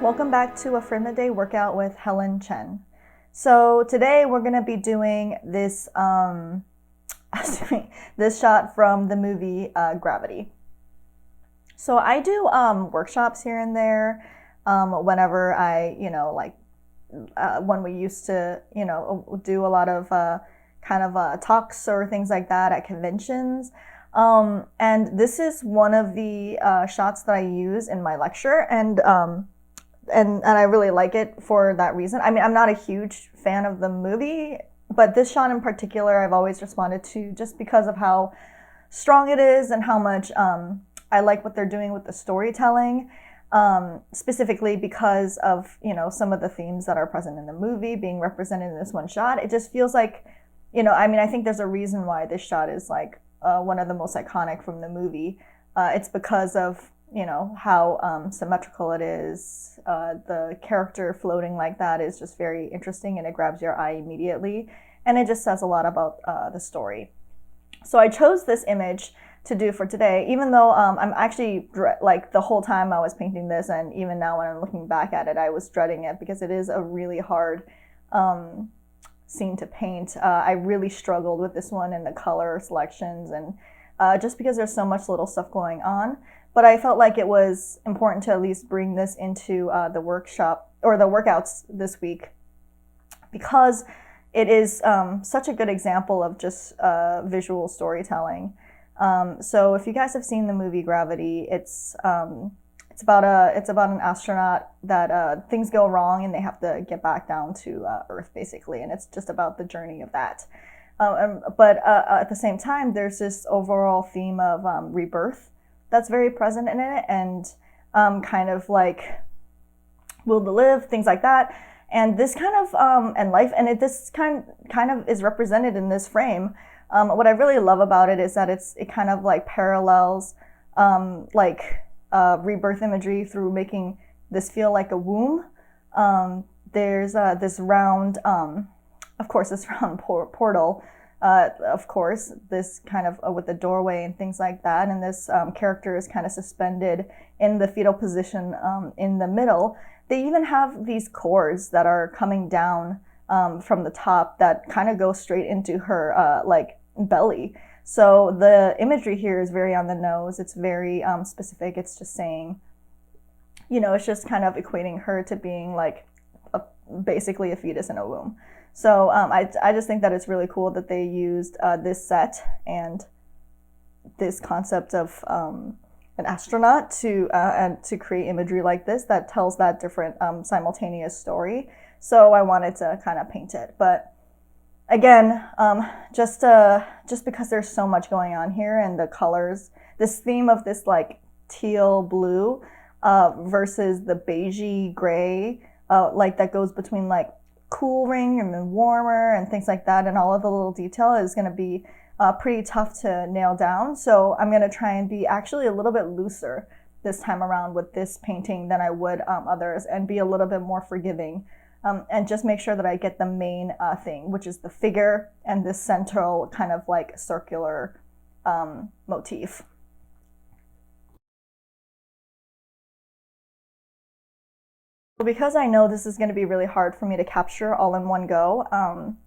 welcome back to a Friend of the Day workout with Helen Chen. So today we're gonna be doing this this shot from the movie Gravity. So I do workshops here and there whenever I when we used to do a lot of talks or things like that at conventions. And this is one of the shots that I use in my lecture, and I really like it for that reason. I mean, I'm not a huge fan of the movie, but this shot in particular, I've always responded to just because of how strong it is and how much I like what they're doing with the storytelling. Specifically because of some of the themes that are present in the movie being represented in this one shot. It just feels like, I mean, I think there's a reason why this shot is like one of the most iconic from the movie. It's because of how symmetrical it is. The character floating like that is just very interesting, and it grabs your eye immediately, and it just says a lot about the story. So I chose this image to do for today, even though I'm actually like the whole time I was painting this, and even now when I'm looking back at it, I was dreading it because it is a really hard scene to paint. I really struggled with this one and the color selections, and just because there's so much little stuff going on. But I felt like it was important to at least bring this into the workshop or the workouts this week, because it is such a good example of just visual storytelling. So if you guys have seen the movie Gravity, it's about an astronaut that things go wrong and they have to get back down to Earth basically, and it's just about the journey of that. But at the same time, there's this overall theme of rebirth that's very present in it, and kind of like will to live, things like that. And this kind of and life, and this kind of is represented in this frame. What I really love about it is that it kind of like parallels rebirth imagery through making this feel like a womb. There's this round, of course, this round portal. Of course, this kind of with the doorway and things like that, and this character is kind of suspended in the fetal position in the middle. They even have these cords that are coming down from the top that kind of go straight into her belly. So the imagery here is very on the nose. It's very specific. It's just saying, it's just kind of equating her to being like basically a fetus in a womb. So I just think that it's really cool that they used this set and this concept of an astronaut to create imagery like this that tells that different simultaneous story. So I wanted to kind of paint it. But again, just because there's so much going on here, and the colors, this theme of this like teal blue versus the beigey gray, like that goes between like cooling and then warmer and things like that, and all of the little detail is going to be pretty tough to nail down. So I'm going to try and be actually a little bit looser this time around with this painting than I would others, and be a little bit more forgiving, and just make sure that I get the main thing, which is the figure and this central kind of like circular motif. Because I know this is going to be really hard for me to capture all in one go,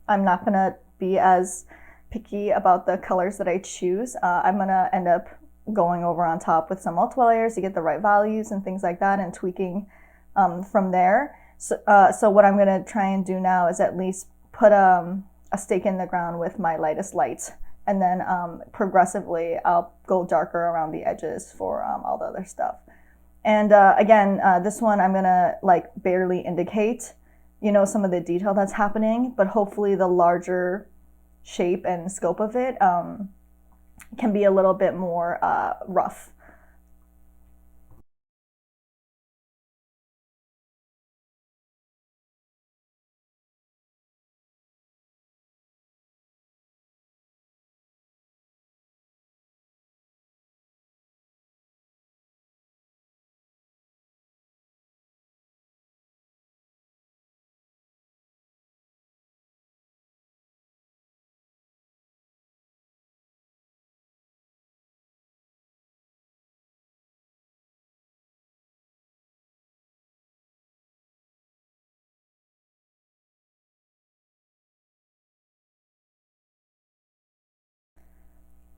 I'm not going to be as picky about the colors that I choose. I'm going to end up going over on top with some multiple layers to get the right values and things like that, and tweaking from there. So what I'm going to try and do now is at least put a stake in the ground with my lightest light, and then progressively I'll go darker around the edges for all the other stuff. And again, this one I'm gonna like barely indicate, some of the detail that's happening, but hopefully the larger shape and scope of it can be a little bit more rough.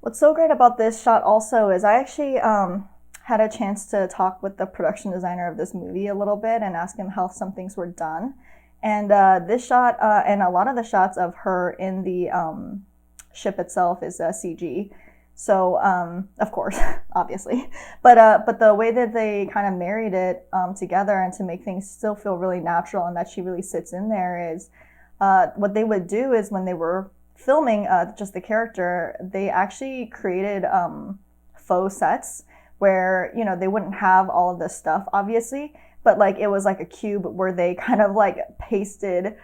What's so great about this shot also is I actually had a chance to talk with the production designer of this movie a little bit and ask him how some things were done. And this shot and a lot of the shots of her in the ship itself is CG. So of course, obviously, but the way that they kind of married it together and to make things still feel really natural and that she really sits in there is what they would do is when they were filming just the character, they actually created faux sets where they wouldn't have all of this stuff obviously, but like it was like a cube where they kind of like pasted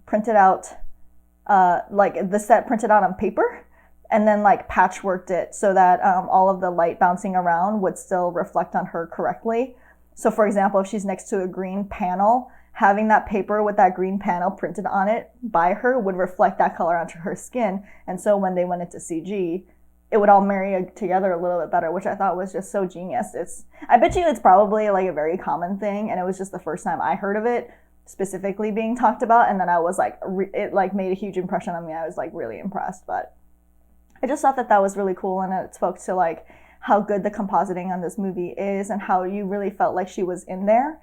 printed out like the set printed out on paper and then like patchworked it so that all of the light bouncing around would still reflect on her correctly. So for example, if she's next to a green panel, having that paper with that green panel printed on it by her would reflect that color onto her skin. And so when they went into CG, it would all marry together a little bit better, which I thought was just so genius. I bet you it's probably like a very common thing, and it was just the first time I heard of it specifically being talked about, and then I was like, it like made a huge impression on me. I was like really impressed, but I just thought that that was really cool, and it spoke to like how good the compositing on this movie is and how you really felt like she was in there.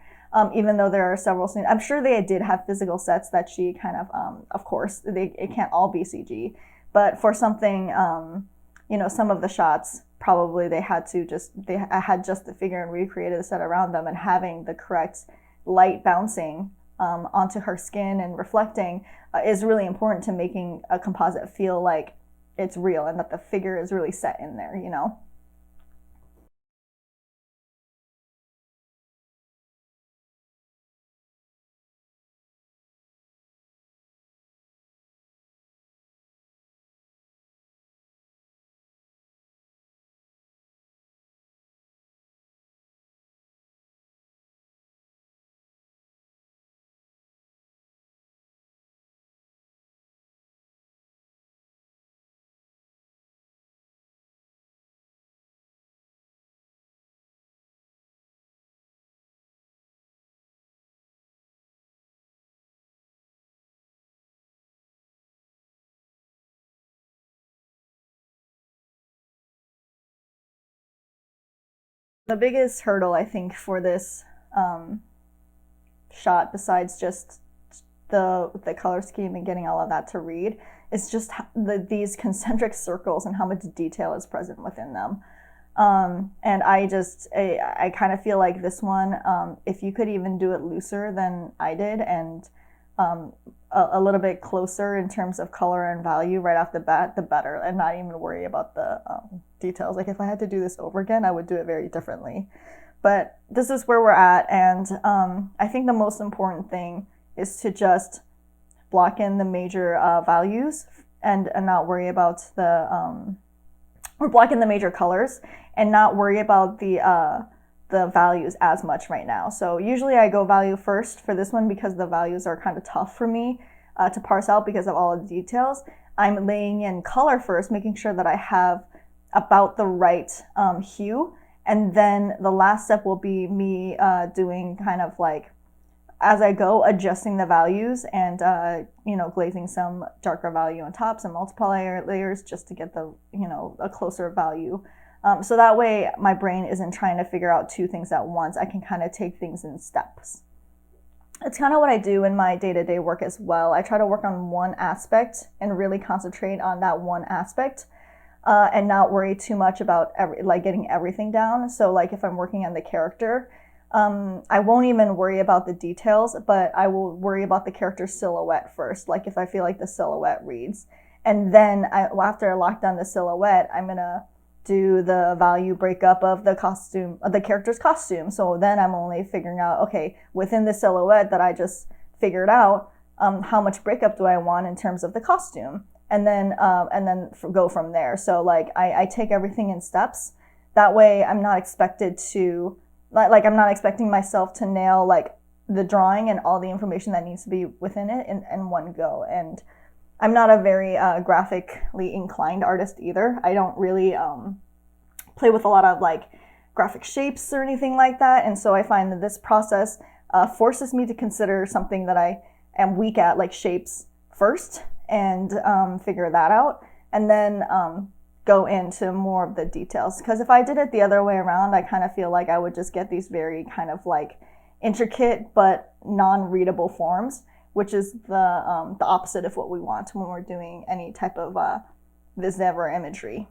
Even though there are several scenes, I'm sure they did have physical sets that she kind of course, it can't all be CG, but for something, some of the shots probably they had just the figure and recreated the set around them, and having the correct light bouncing onto her skin and reflecting is really important to making a composite feel like it's real and that the figure is really set in there. The biggest hurdle I think for this um, shot, besides just the color scheme and getting all of that to read, is just these concentric circles and how much detail is present within them. And I kind of feel like this one, if you could even do it looser than I did and um, a little bit closer in terms of color and value right off the bat, the better, and not even worry about the details. Like if I had to do this over again, I would do it very differently. But this is where we're at, and I think the most important thing is to just block in the major values and not worry about or block in the major colors and not worry about the values as much right now. So usually I go value first for this one because the values are kind of tough for me to parse out because of all of the details. I'm laying in color first, making sure that I have about the right hue. And then the last step will be me doing kind of like, as I go, adjusting the values and, glazing some darker value on top, some multiple layers just to get a closer value. So that way my brain isn't trying to figure out two things at once. I can kind of take things in steps. It's kind of what I do in my day-to-day work as well. I try to work on one aspect and really concentrate on that one aspect. And not worry too much about getting everything down. So like if I'm working on the character, I won't even worry about the details, but I will worry about the character silhouette first. Like if I feel like the silhouette reads, and then after I lock down the silhouette, I'm gonna do the value breakup of the costume, of the character's costume. So then I'm only figuring out, okay, within the silhouette that I just figured out, how much breakup do I want in terms of the costume? And then go from there. So like I take everything in steps. That way I'm not expected to I'm not expecting myself to nail like the drawing and all the information that needs to be within it in one go. And I'm not a very graphically inclined artist either. I don't really play with a lot of like graphic shapes or anything like that. And so I find that this process forces me to consider something that I am weak at, like shapes first, and figure that out. And then go into more of the details. Because if I did it the other way around, I kind of feel like I would just get these very kind of like intricate but non-readable forms, which is the opposite of what we want when we're doing any type of vis dev or imagery.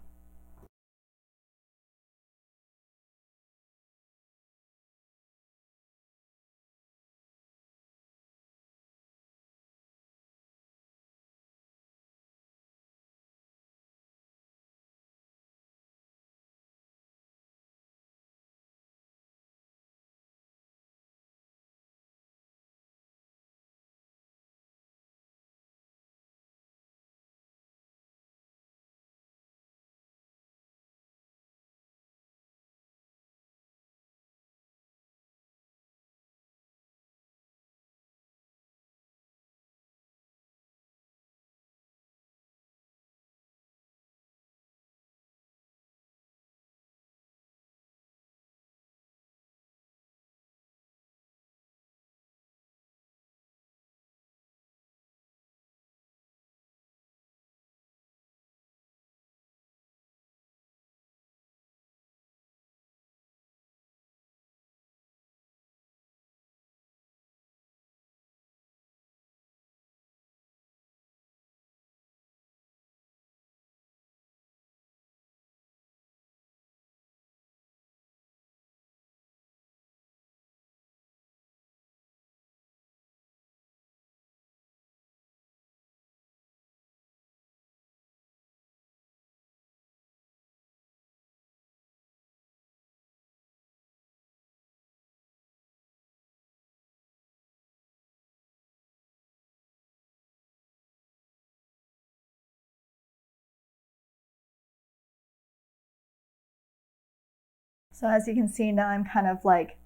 So as you can see now, I'm kind of like,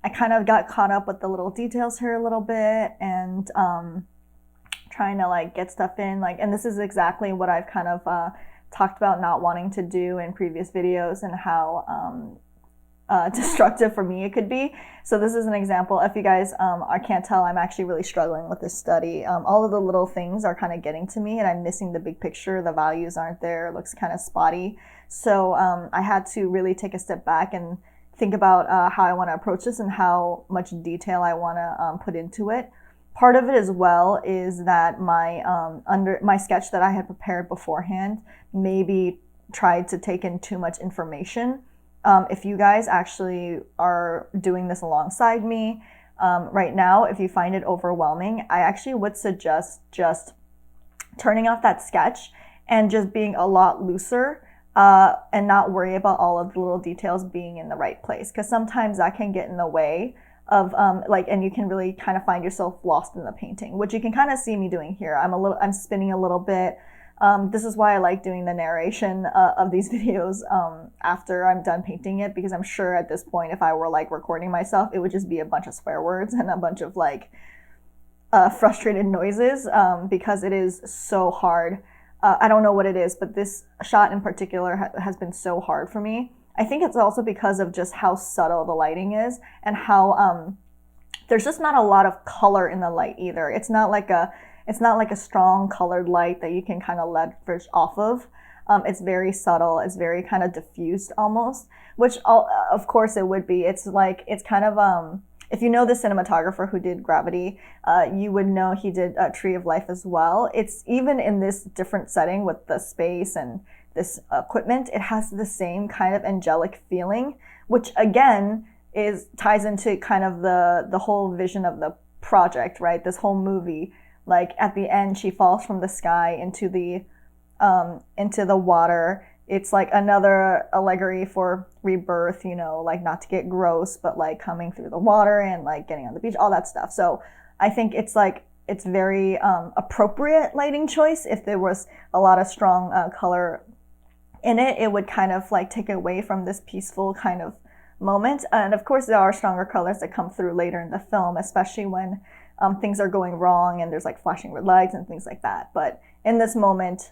I kind of got caught up with the little details here a little bit, and trying to like get stuff in, like, and this is exactly what I've kind of talked about not wanting to do in previous videos, and how destructive for me it could be. So this is an example. If you guys I can't tell, I'm actually really struggling with this study. All of the little things are kind of getting to me, and I'm missing the big picture. The values aren't there. It looks kind of spotty. So I had to really take a step back and think about how I want to approach this and how much detail I want to put into it. Part of it as well is that my under my sketch that I had prepared beforehand maybe tried to take in too much information. If you guys actually are doing this alongside me right now, if you find it overwhelming, I actually would suggest just turning off that sketch and just being a lot looser, and not worry about all of the little details being in the right place. Because sometimes that can get in the way of and you can really kind of find yourself lost in the painting, which you can kind of see me doing here. I'm spinning a little bit. This is why I like doing the narration of these videos after I'm done painting it, because I'm sure at this point, if I were like recording myself, it would just be a bunch of swear words and a bunch of like frustrated noises, because it is so hard. I don't know what it is, but this shot in particular has been so hard for me. I think it's also because of just how subtle the lighting is, and how there's just not a lot of color in the light either. It's not like a strong colored light that you can kind of leverage off of. It's very subtle. It's very kind of diffused almost, which of course it would be. It's kind of if you know the cinematographer who did Gravity, you would know he did Tree of Life as well. It's even in this different setting with the space and this equipment, it has the same kind of angelic feeling, which again ties into kind of the whole vision of the project, right? This whole movie, like at the end, she falls from the sky into the water. It's like another allegory for rebirth, you know, like not to get gross, but like coming through the water and like getting on the beach, all that stuff. So I think it's very appropriate lighting choice. If there was a lot of strong color in it, it would kind of like take away from this peaceful kind of moment. And of course, there are stronger colors that come through later in the film, especially when things are going wrong and there's like flashing red lights and things like that. But in this moment,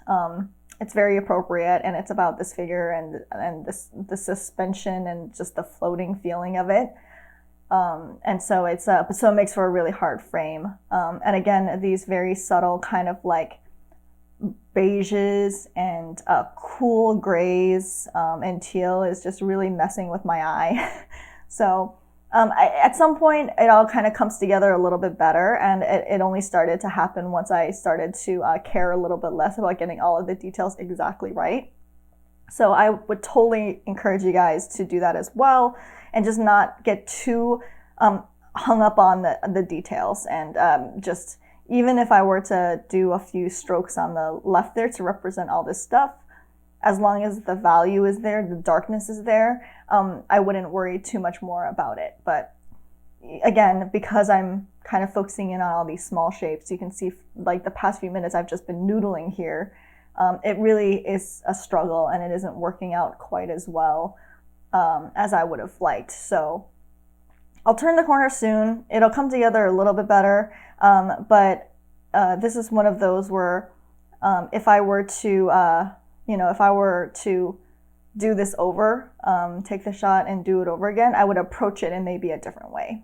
it's very appropriate, and it's about this figure and the suspension and just the floating feeling of it. And so so it makes for a really hard frame. And again, these very subtle kind of like beiges and cool grays, and teal is just really messing with my eye. So at some point, it all kind of comes together a little bit better, and it only started to happen once I started to care a little bit less about getting all of the details exactly right. So I would totally encourage you guys to do that as well, and just not get too hung up on the details, and just even if I were to do a few strokes on the left there to represent all this stuff, as long as the value is there, the darkness is there, I wouldn't worry too much more about it. But again, because I'm kind of focusing in on all these small shapes, you can see like the past few minutes I've just been noodling here. It really is a struggle, and it isn't working out quite as well as I would have liked. So I'll turn the corner soon. It'll come together a little bit better. But this is one of those where if I were to, if I were to do this over, take the shot and do it over again, I would approach it in maybe a different way.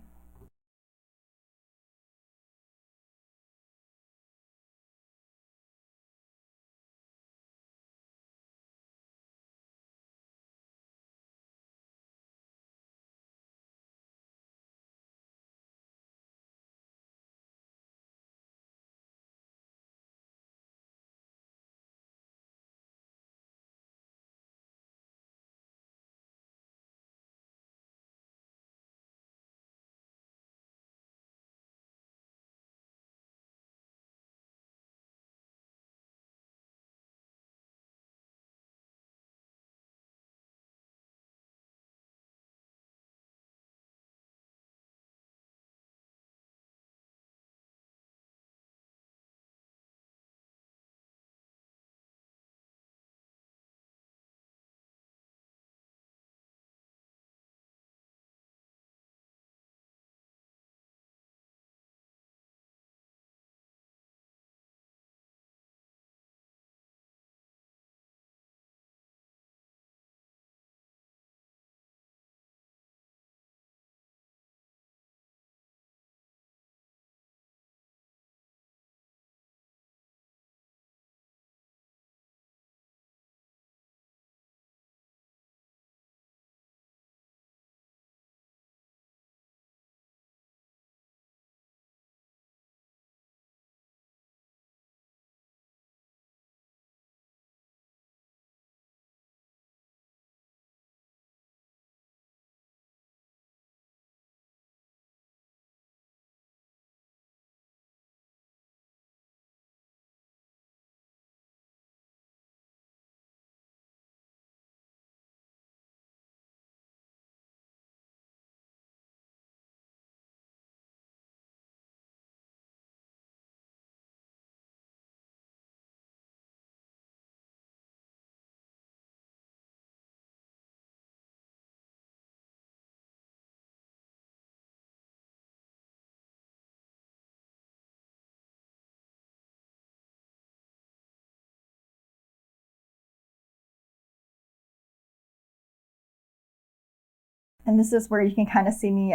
And this is where you can kind of see me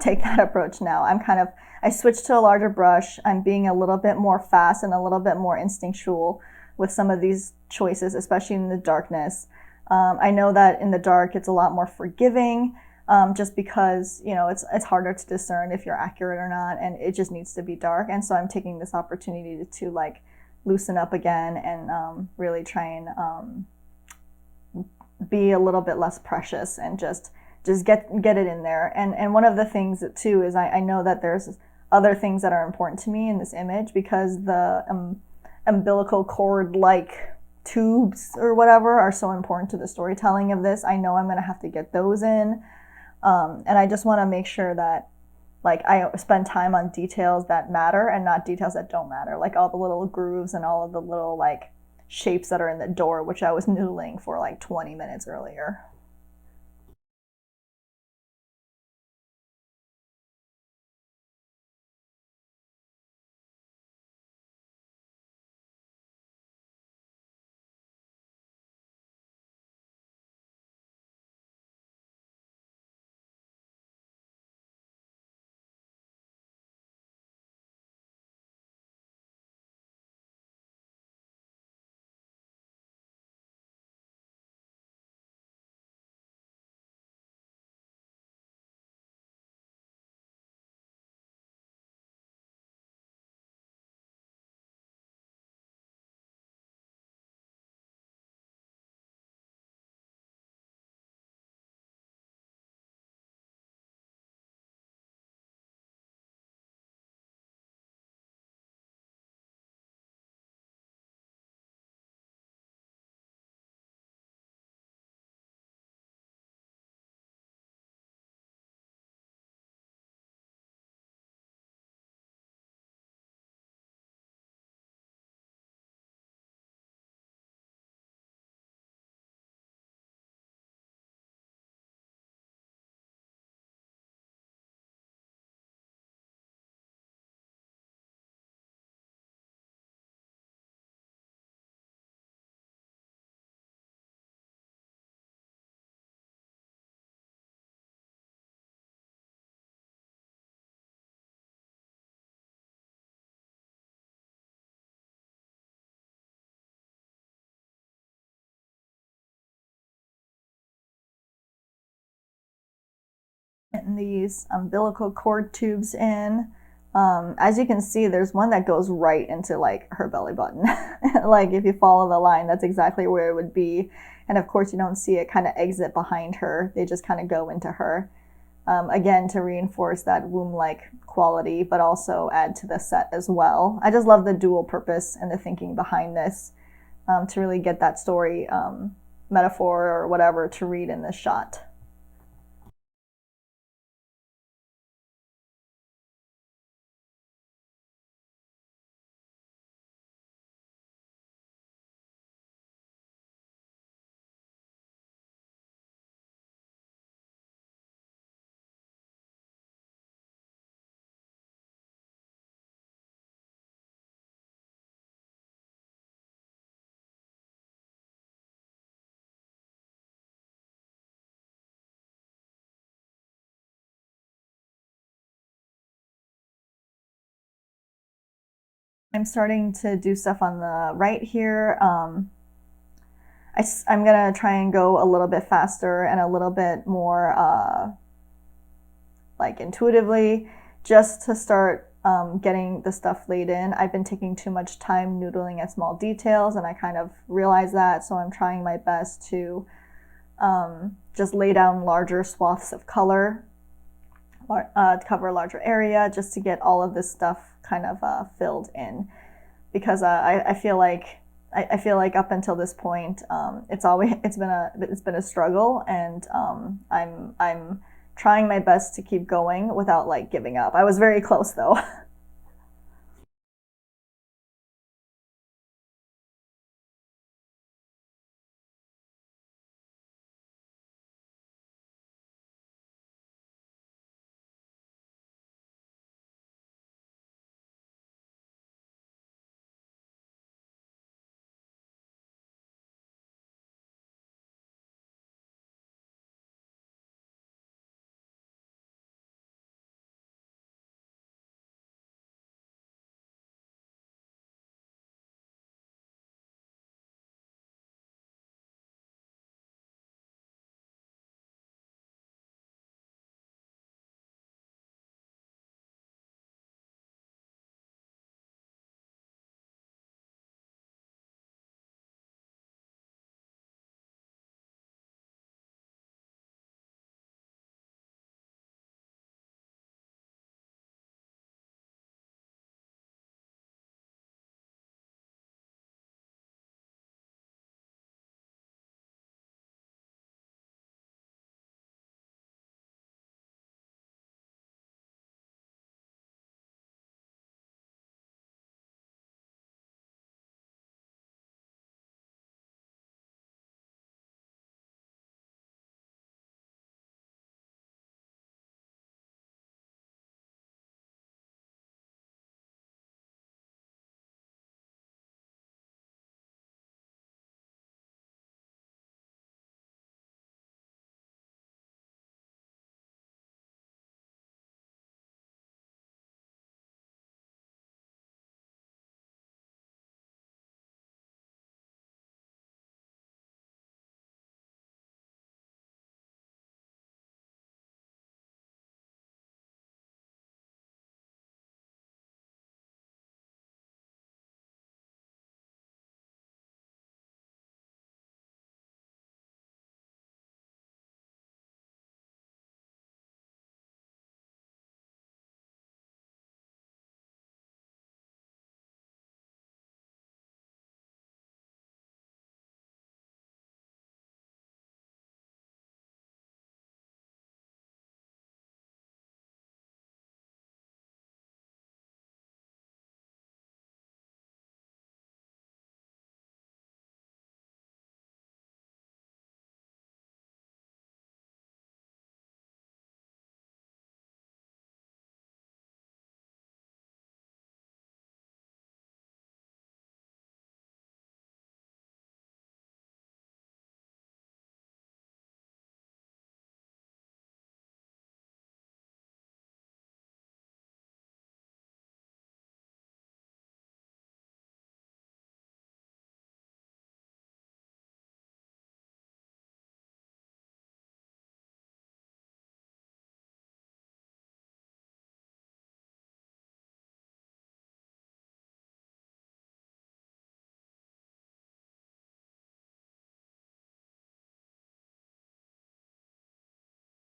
take that approach now. I switched to a larger brush. I'm being a little bit more fast and a little bit more instinctual with some of these choices, especially in the darkness. I know that in the dark it's a lot more forgiving, just because it's harder to discern if you're accurate or not, and it just needs to be dark. And so I'm taking this opportunity to like loosen up again, and really try and be a little bit less precious, and just get it in there. And one of the things that too is I know that there's other things that are important to me in this image, because the umbilical cord like tubes or whatever are so important to the storytelling of this. I know I'm going to have to get those in, and I just want to make sure that like I spend time on details that matter and not details that don't matter, like all the little grooves and all of the little like shapes that are in the door, which I was noodling for like 20 minutes earlier. getting these umbilical cord tubes in. As you can see, there's one that goes right into like her belly button. Like if you follow the line, that's exactly where it would be. And of course, you don't see it kind of exit behind her. They just kind of go into her. Again, to reinforce that womb-like quality, but also add to the set as well. I just love the dual purpose and the thinking behind this, to really get that story metaphor or whatever to read in this shot. I'm starting to do stuff on the right here. I'm gonna try and go a little bit faster and a little bit more like intuitively, just to start getting the stuff laid in. I've been taking too much time noodling at small details, and I kind of realize that, so I'm trying my best to just lay down larger swaths of color, to cover a larger area, just to get all of this stuff kind of filled in. Because I feel like I feel like up until this point, it's been a struggle, and I'm trying my best to keep going without like giving up. I was very close though.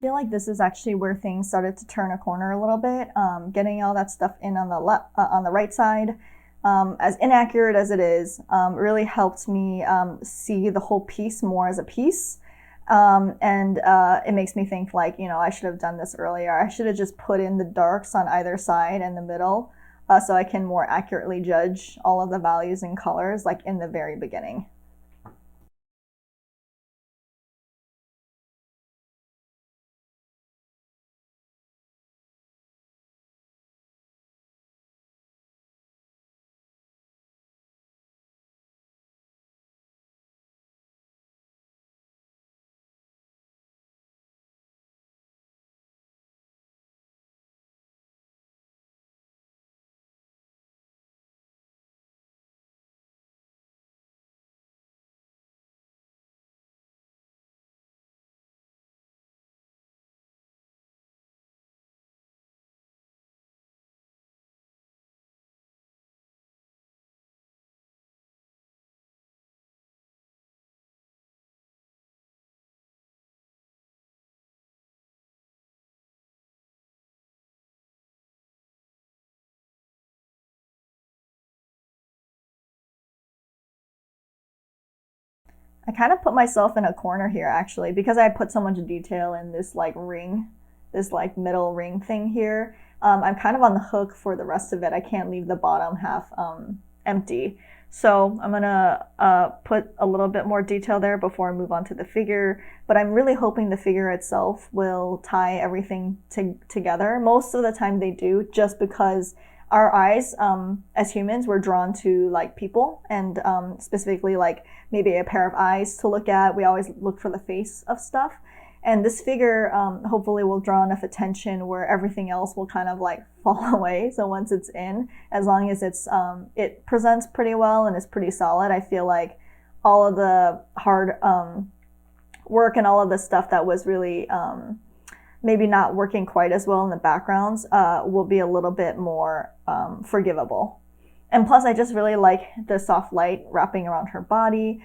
feel like this is actually where things started to turn a corner a little bit. Getting all that stuff in on the on the right side, as inaccurate as it is, really helped me see the whole piece more as a piece. And it makes me think like, I should have done this earlier. I should have just put in the darks on either side and the middle, so I can more accurately judge all of the values and colors like in the very beginning. I kind of put myself in a corner here actually because I put so much detail in this like ring, this like middle ring thing here. I'm kind of on the hook for the rest of it. I can't leave the bottom half empty. So I'm gonna put a little bit more detail there before I move on to the figure. But I'm really hoping the figure itself will tie everything together. Most of the time they do, just because our eyes as humans we're drawn to like people and specifically like maybe a pair of eyes to look at. We always look for the face of stuff. And this figure hopefully will draw enough attention where everything else will kind of like fall away. So once it's in, as long as it presents pretty well and is pretty solid, I feel like all of the hard work and all of the stuff that was really maybe not working quite as well in the backgrounds will be a little bit more forgivable. And plus, I just really like the soft light wrapping around her body.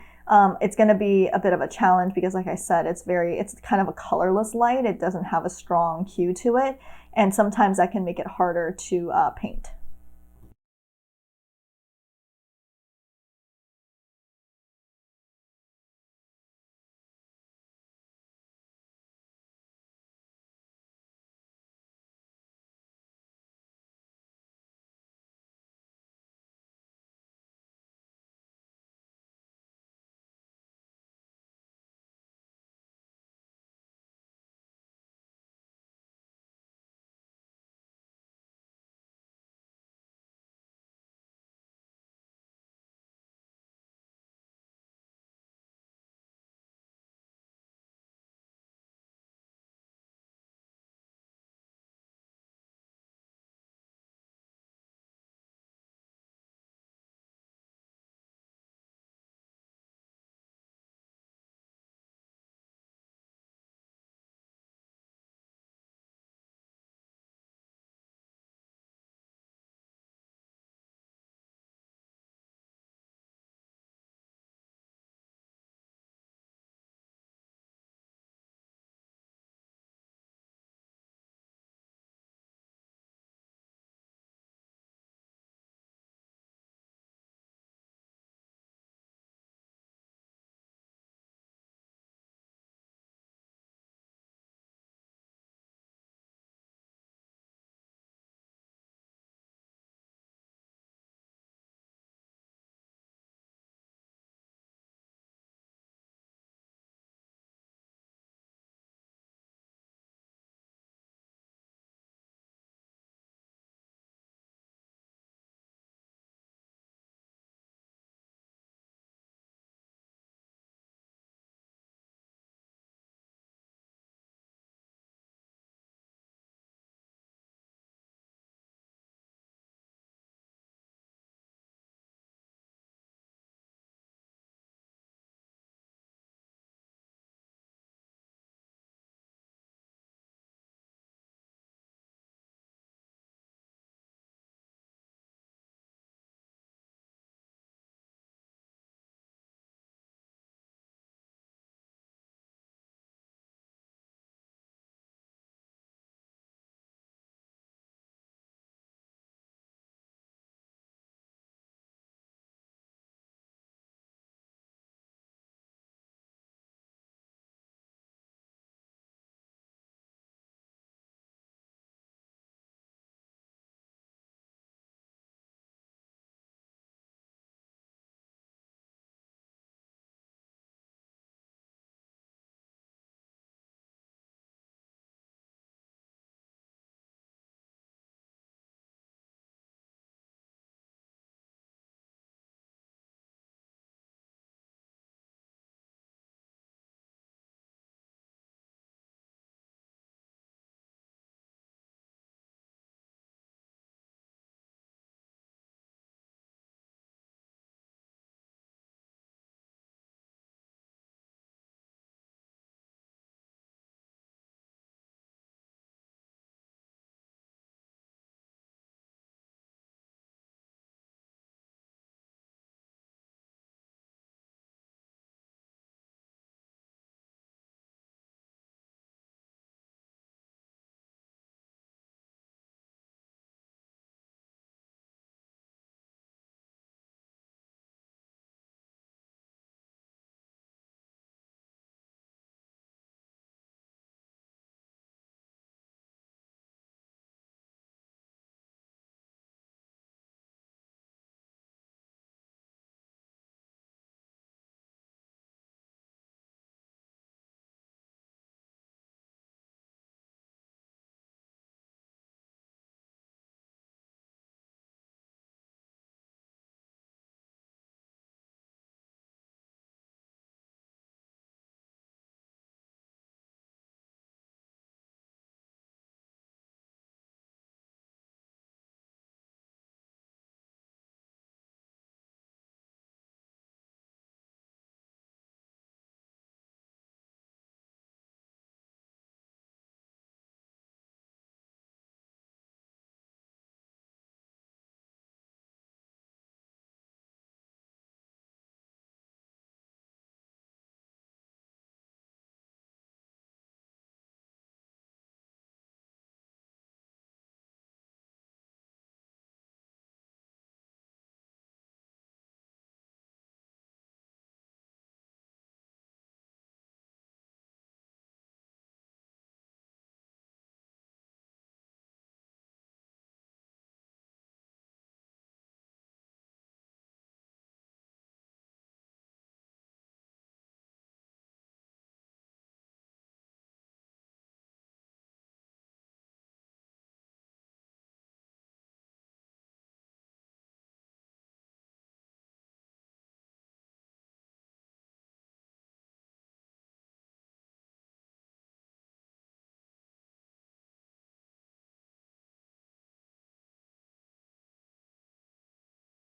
It's going to be a bit of a challenge because, like I said, it's kind of a colorless light. It doesn't have a strong hue to it, and sometimes that can make it harder to paint.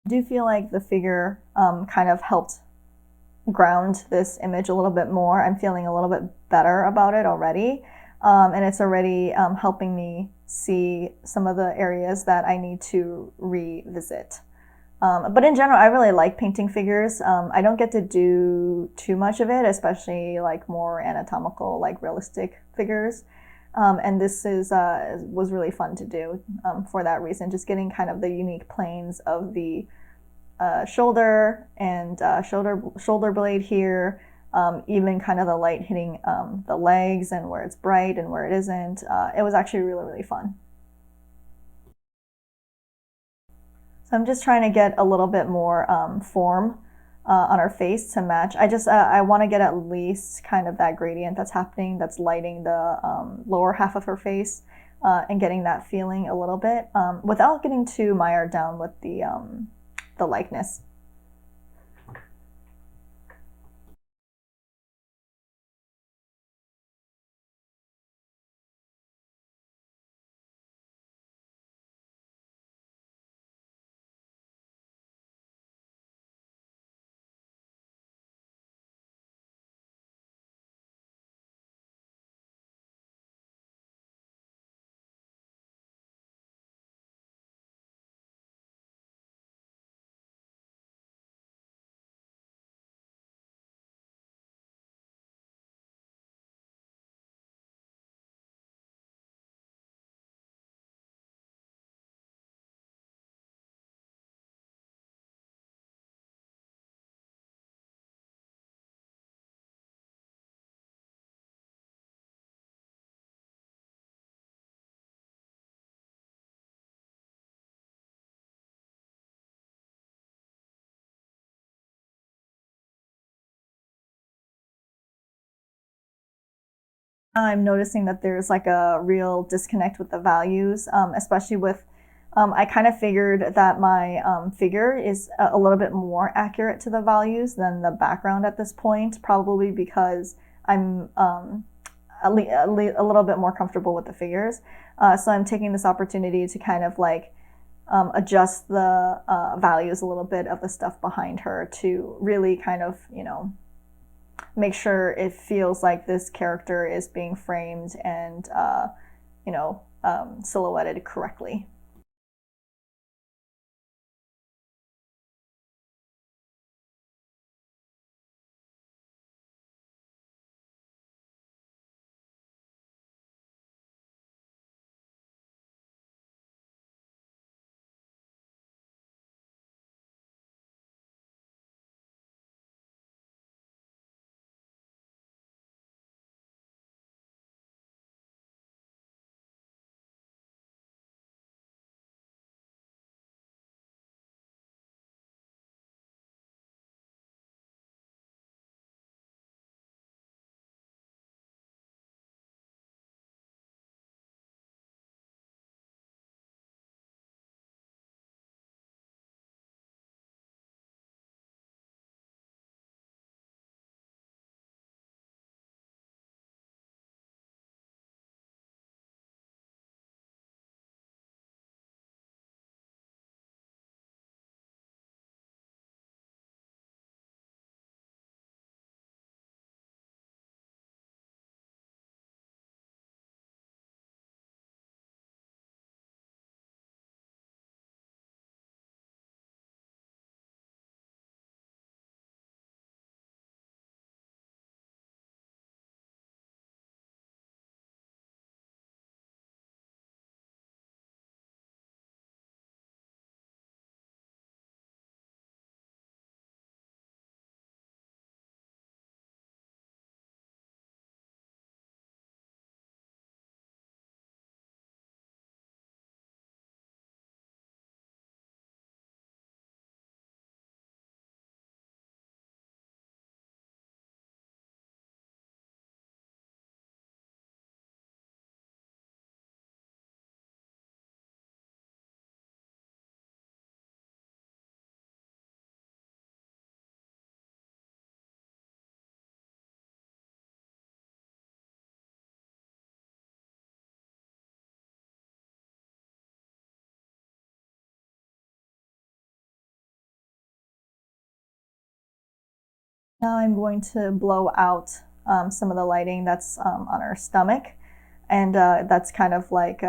I do feel like the figure kind of helped ground this image a little bit more. I'm feeling a little bit better about it already. And it's already helping me see some of the areas that I need to revisit. But in general, I really like painting figures. I don't get to do too much of it, especially like more anatomical, like realistic figures. And this is was really fun to do for that reason. Just getting kind of the unique planes of the shoulder and shoulder blade here, even kind of the light hitting the legs and where it's bright and where it isn't. It was actually really fun. So I'm just trying to get a little bit more form on her face to match. I want to get at least kind of that gradient that's happening, that's lighting the lower half of her face and getting that feeling a little bit without getting too mired down with the likeness. I'm noticing that there's like a real disconnect with the values, especially with. I kind of figured that my figure is a little bit more accurate to the values than the background at this point, probably because I'm a little bit more comfortable with the figures. So I'm taking this opportunity to kind of like adjust the values a little bit of the stuff behind her to really kind of, make sure it feels like this character is being framed and silhouetted correctly. Now I'm going to blow out some of the lighting that's on her stomach, and that's kind of like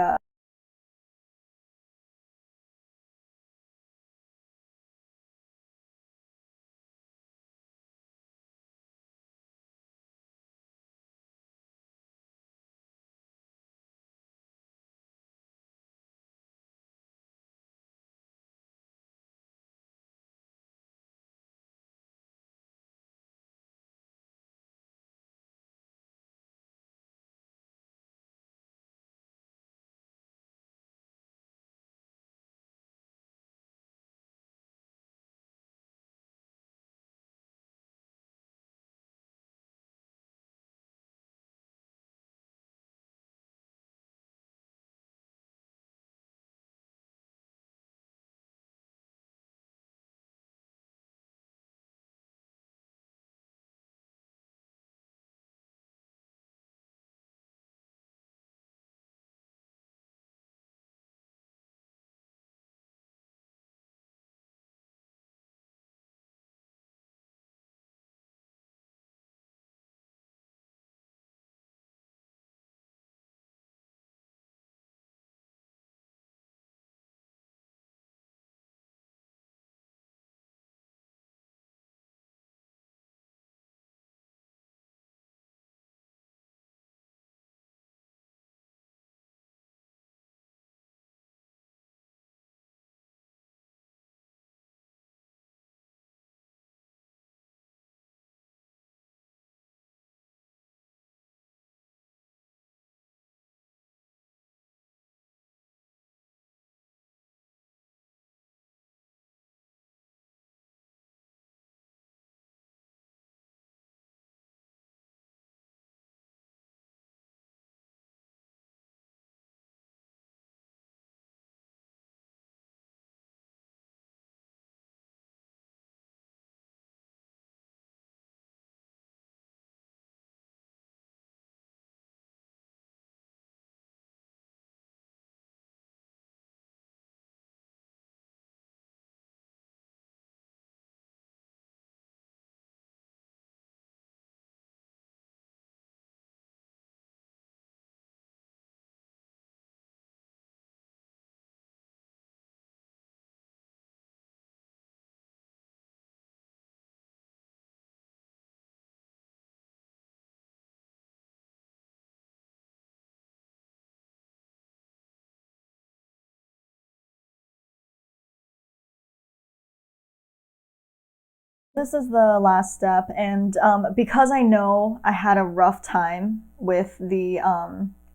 this is the last step, and because I know I had a rough time with the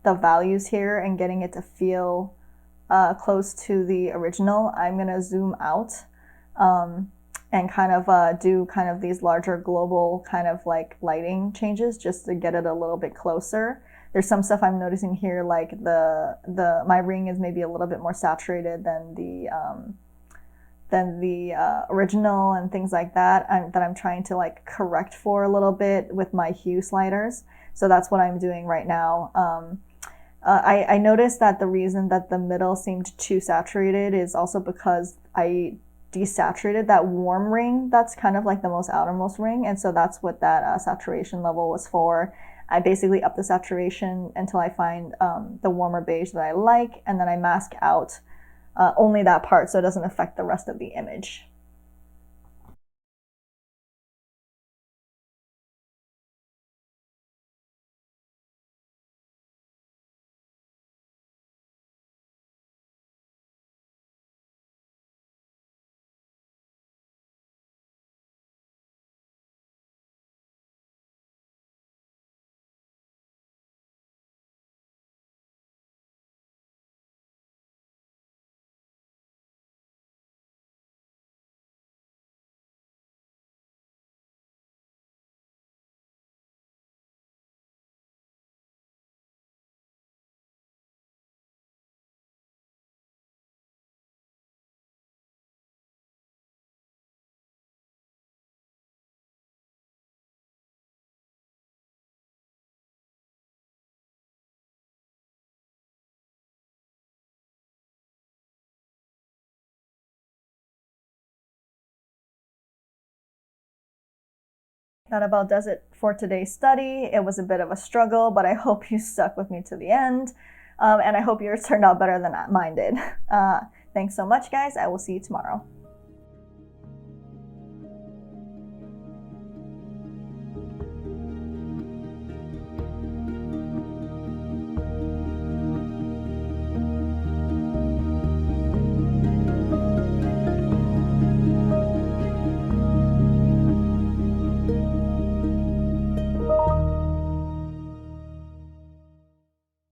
values here and getting it to feel close to the original, I'm gonna zoom out and kind of do kind of these larger global kind of like lighting changes just to get it a little bit closer. There's some stuff I'm noticing here, like the my ring is maybe a little bit more saturated than the original and things like that. That I'm trying to like correct for a little bit with my hue sliders. So that's what I'm doing right now. I noticed that the reason that the middle seemed too saturated is also because I desaturated that warm ring that's kind of like the most outermost ring, and so that's what that saturation level was for. I basically up the saturation until I find the warmer beige that I like, and then I mask out only that part so it doesn't affect the rest of the image. That about does it for today's study. It was a bit of a struggle, but I hope you stuck with me to the end. And I hope yours turned out better than mine did. Thanks so much, guys. I will see you tomorrow.